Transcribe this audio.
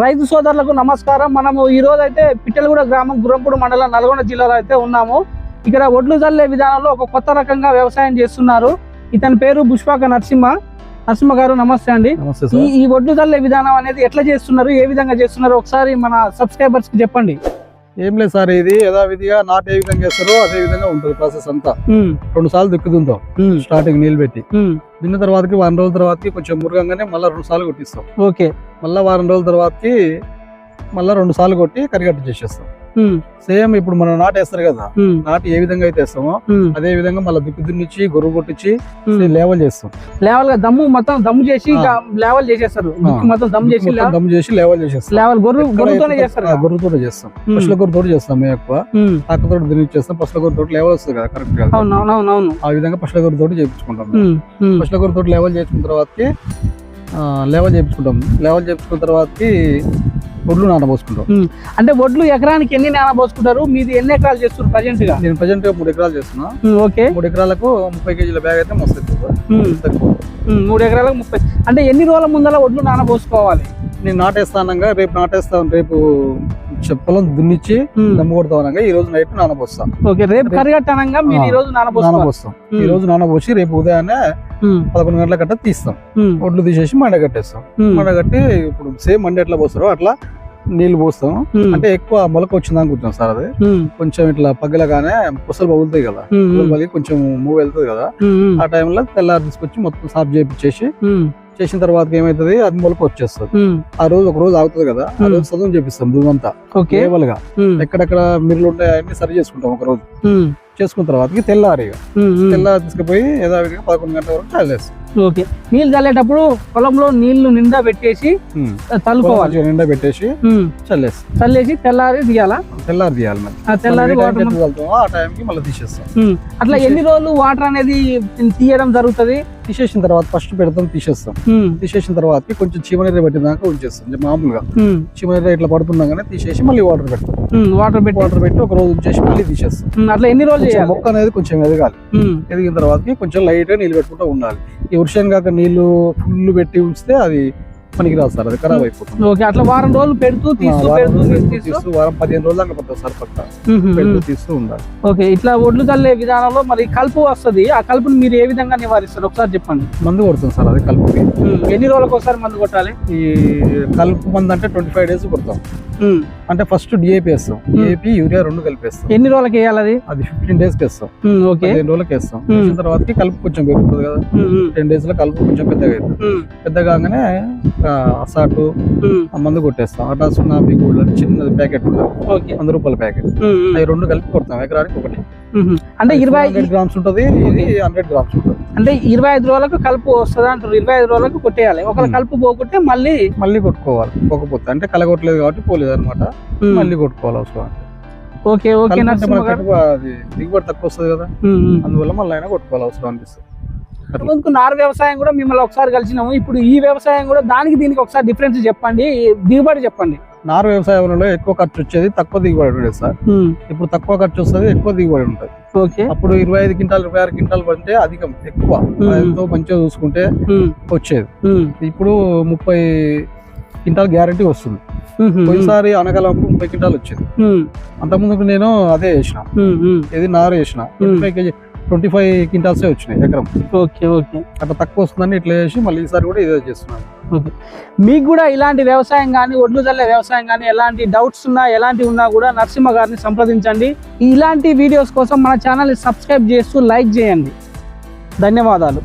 రైతు సోదరులకు నమస్కారం. మనము ఈ రోజు అయితే పిట్టలగూడ గ్రామం గుర్రంపూడి మండలం నల్గొండ జిల్లాలో అయితే ఉన్నాము. ఇక్కడ ఒడ్లు జల్లే విధానంలో ఒక కొత్త రకంగా వ్యవసాయం చేస్తున్నారు. ఇతని పేరు బుష్పాక నరసింహ గారు. నమస్తే అండి. ఈ ఒడ్లు జల్లే విధానం అనేది ఎట్లా చేస్తున్నారు, ఏ విధంగా చేస్తున్నారు ఒకసారి మన సబ్స్క్రైబర్స్ కి చెప్పండి. ఏం లేదు సార్, ఇది యథావిధిగా నాటు ఏ విధంగా చేస్తారో అదే విధంగా ఉంటుంది ప్రాసెస్ అంతా. 2 సార్లు దుక్కుతుంటాం స్టార్టింగ్ నీళ్ళు పెట్టి, దిన్న తర్వాతకి 1 రోజుల తర్వాతకి కొంచెం మురగంగానే మళ్ళీ 2 సార్లు కొట్టిస్తాం. ఓకే, మళ్ళీ 1 రోజుల తర్వాతకి మళ్ళీ 2 సార్లు కొట్టి కరిగట్టు చేసేస్తాం. సేమ్ ఇప్పుడు మనం నాటు వేస్తారు కదా, నాటు ఏ విధంగా అయితే వేస్తామో అదే విధంగా మళ్ళీ దుక్కు దున్నిచ్చి గొర్రె కొట్టించి లేవల్ చేస్తాం. లేవల్ గా దమ్ము చేసి లేవల్ చేసేస్తారు. మొత్తం దమ్ము చేసి లేవల్ చేసేస్తాం. లేవల్ గొర్రెతోనే చేస్తారు. గొర్రెతోనే చేస్తాం. పశువుల గొర్రెతో చేస్తాం. మేము ఎక్కువ తాకతోటి దున్నిచ్చేస్తాం. పశువుల గొర్రెతో లేవల్ వస్తుంది కదా కరెక్ట్ గా, ఆ విధంగా పశువుల గొర్రెతో చేయించుకుంటాం. పశువుల గొర్రెతో లేవల్ చేసుకున్న తర్వాతకి లేవల్ చేయించుకున్న తర్వాతకి ఒడ్లు నానబోసుకుంటాం. అంటే ఒడ్లు ఎకరానికి ఎన్ని నానబోసుకుంటారు? మీది ఎన్ని ఎకరాలు చేస్తారు ప్రజెంట్ గా? నేను ప్రజెంట్ గా 3 ఎకరాలు చేస్తున్నా. ఓకే, 3 ఎకరాలకు 30 కేజీల బ్యాగ్ అయితే మస్తు. 3 ఎకరాలకు 30. అంటే ఎన్ని రోజుల ముందర ఒడ్లు నానబోసుకోవాలి? నేను నాటేస్తానంగా రేపు నాటేస్తాను. రేపు పొలం దున్నిచ్చి దమ్ము కొడతానంగా ఈ రోజు నైట్ నానబోస్తాం. ఓకే, రేపు కరిగట్టనంగా మీరు ఈ రోజు నానబోస్తాం. ఈ రోజు నానబోసి రేపు ఉదయాన్నే 11 గంటల గట్ట తీస్తాం. ఒడ్లు తీసేసి మండగట్టేస్తాం. మండగట్టి ఇప్పుడు సేమ్ మండి ఎట్లా పోస్తారో అట్లా నీళ్లు పోస్తాం. అంటే ఎక్కువ మొలక వచ్చింది అనుకుంటున్నాం సార్. అది కొంచెం ఇట్లా పగ్గలగానే పుసలు పగులుతాయి కదా, కొంచెం మూవ్ వెళ్తుంది కదా, ఆ టైంలో తెల్లారి తీసుకొచ్చి మొత్తం సాఫ్ చేసిన తర్వాత ఏమైతుంది, అది మొలక వచ్చేస్తుంది. ఆ రోజు ఒక రోజు ఆగుతుంది కదా, ఆ రోజు చదువు చేపిస్తాం. భూమంతా కేవల్ గా ఎక్కడెక్కడ మిర్రులు ఉంటాయి అన్ని సరి చేసుకుంటాం. ఒక రోజు చేసుకున్న తర్వాత తెల్లారి తీసుకుపోయి యథావిధిగా 11 గంటల వరకు చల్లేస్తాం. ఓకే, నీళ్ళు చల్లేటప్పుడు పొలంలో నీళ్లు నిండా పెట్టేసి చల్లుకోవాలి. నిండా పెట్టేసి చల్లేసి తెల్లారి తీయాలి. తెల్లారి ఆ టైంకి మళ్ళీ తీసేస్తాం. అట్లా ఎన్ని రోజులు వాటర్ అనేది తీయడం జరుగుతుంది? తీసేసిన తర్వాత ఫస్ట్ పెడతాం, తీసేసిన తర్వాత కొంచెం చీమనీర పెట్టినాక ఉంచేస్తాం. మామూలుగా చీమనీర ఇట్లా పడుతున్నాగానే తీసేసి మళ్ళీ వాటర్ పెడతాం. వాటర్ పెట్టి ఒక రోజు ఉంచేసి మళ్ళీ తీసేస్తాం. అట్లా ఎన్ని రోజులు మొక్క అనేది కొంచెం ఎదగాలి. ఎదిగిన తర్వాత కొంచెం లైట్ గా నీళ్ళు పెట్టుకుంటూ ఉండాలి. ఈ వర్షం కాక నీళ్లు ఫుల్ పెట్టి ఉంచితే అది పనికిరాదు సార్, అది ఖరాబ్ అయిపోతుంది. ఓకే, అట్లా వారం రోజులు పెడుతూ వారం 15 రోజులు దాకా పడుతుంది సార్. పక్క పెడుతూ తీస్తూ ఉండాలి. ఓకే, ఇట్లా ఒడ్లు చల్లే విధానంలో మరి కలుపు వస్తుంది. ఆ కలుపుని మీరు ఏ విధంగా నివారిస్తారు ఒకసారి చెప్పండి. మందు కొడుతుంది సార్. అది కలుపుకి ఎన్ని రోజులకు ఒకసారి మందు కొట్టాలి? ఈ కలుపు మందు అంటే 25 డేస్ కొడతాం. అంటే ఫస్ట్ డిఏపి వేస్తాం. DAP urea 2 కలిపేస్తాం. ఎన్ని రోజులకి వేయాలి? అది 15 డేస్ కి వేస్తాం. 15 రోజులకి వేస్తాం. వేసిన తర్వాత కలుపు కొంచెం పెరుగుతుంది కదా, 10 డేస్ లో కలుపు కొంచెం పెద్దగా అవుతుంది. పెద్దగానే అసాటు మందు కొట్టేస్తాం. అటా 0 బిగుళ్ళు చిన్నది ప్యాకెట్ ఉంటుంది, 100 రూపాయల ప్యాకెట్. అవి 2 కలిపి కొడతాం. ఎకరానికి 1. అంటే 100 గ్రామ్స్ ఉంటుంది, ఇది 100 గ్రామ్స్ ఉంటుంది. అంటే 25 రోజులకు కలుపు వస్తుంది అంటారు. 25 రోజులకు కొట్టేయాలి. ఒకవేళ కలుపు పోకుంటే మళ్ళీ కొట్టుకోవాలి. పోకపోతే అంటే కలగొట్టలేదు కాబట్టి పోలేదు అనమాట, మళ్ళీ కొట్టుకోవాలి అవసరం అంటే. ఓకే, అది దిగుబడి తక్కువ వస్తుంది కదా, అందువల్ల మళ్ళీ అయినా కొట్టుకోవాలి అవసరం అనిపిస్తుంది. నారు వ్యవసాయం కూడా మిమ్మల్ని ఒకసారి కలిసినాము. ఇప్పుడు ఈ వ్యవసాయం కూడా దీనికి ఒకసారి డిఫరెన్స్ చెప్పండి, దిగుబడి చెప్పండి. నారు వ్యవసాయంలో ఎక్కువ ఖర్చు వచ్చేది, తక్కువ దిగుబడి ఉండేది సార్. ఇప్పుడు తక్కువ ఖర్చు వస్తుంది, ఎక్కువ దిగుబడి ఉంటుంది. అప్పుడు 25 క్వింటాలు 26 క్వింటాలు పడితే అధికం ఎక్కువ, ఎంతో మంచిగా చూసుకుంటే వచ్చేది. ఇప్పుడు 30 క్వింటాల్ గ్యారంటీ వస్తుంది. పోయినసారి అనకాలం 30 క్వింటాలు వచ్చింది. అంతకుముందుకు నేను అదే వేసిన, ఇది నారు వేసిన 25 క్వింటాల్సే వచ్చినాయి ఎకరం. అట్లా తక్కువ వస్తుందని ఇట్లా చేసి మళ్ళీ ఈసారి కూడా ఇదే చేస్తున్నాను. మీకు కూడా ఇలాంటి వ్యవసాయం కానీ ఒడ్లు చల్లే వ్యవసాయం కానీ ఎలాంటి డౌట్స్ ఉన్నా ఎలాంటి ఉన్నా కూడా నరసింహ గారిని సంప్రదించండి. ఇలాంటి వీడియోస్ కోసం మన ఛానల్ని సబ్స్క్రైబ్ చేస్తూ లైక్ చేయండి. ధన్యవాదాలు.